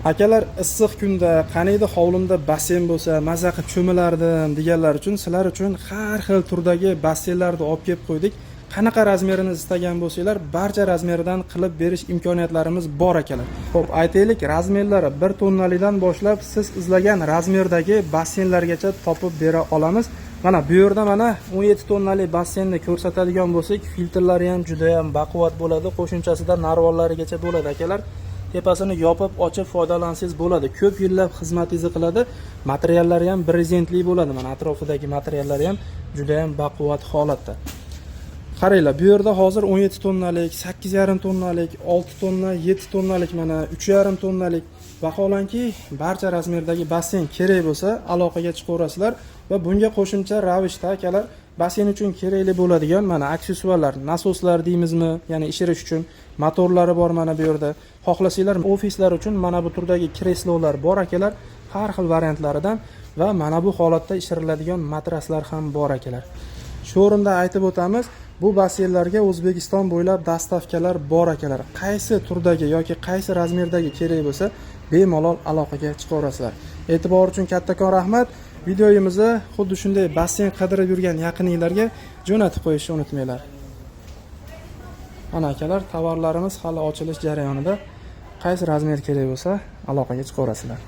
Akalar, issiq kunda qaniydi hovlimda basseyn bo'lsa, maza qilib cho'milardim deganlar uchun sizlar uchun har xil turdagi basseynlarni olib kelib qo'ydik. Qanaqa razmerini istagan bo'lsanglar, barcha razmeridan qilib berish imkoniyatlarimiz bor akalar. Xo'p, aytaylik, razmerlari 1 tonnalidan boshlab siz izlagan razmerdagi basseynlargacha topib bera olamiz. Mana bu yerda mana 17 tonnali basseynni ko'rsatadigan bo'lsak, filtrlari ham juda ham baquvvat bo'ladi. Qo'shimchasida narvonlarigacha bo'ladi akalar. Tepasini yopib, ochib foydalansangiz bo'ladi. Ko'p yillab xizmatingizni qiladi. Materiallari ham brezentli bo'ladi. Mana atrofidagi materiallari ham juda ham baquvvat holatda. Qaranglar, bu yerda hozir 17 tonnalik, 8,5 tonnalik, 6 tonna, 7 tonnalik, mana 3,5 tonnalik vaholanki barcha razmerdagi basseyn kerak bo'lsa, aloqaga chiqaverasizlar va bunga qo'shimcha ravishda akalar basseyn uchun kerakli bo'ladigan mana aksessuarlar, nasoslar deymizmi, ya'ni ishirish uchun motorlari bor mana bu yerda. Xohlasanglar ofislar uchun mana bu turdagi kreslolar bor akalar, har xil variantlaridan va mana bu holatda ishiriladigan matraslar ham bor akalar. Shu o'rinda aytib o'tamiz, bu basseynlarga O'zbekiston bo'ylab dastavkalar bor akalar. Qaysi turdagi yoki qaysi razmerdagi kerak bo'lsa, bemalol aloqaga chiqaverasizlar. E'tibor uchun kattakon rahmat. Videomizni xuddi shunday basseyn qidirib yurgan yaqininglarga jo'natib qo'yishni unutmanglar. Mana akalar, tovarlarimiz hali ochilish jarayonida. Qaysi razmer kerak bo'lsa, aloqaga chiqaverasizlar.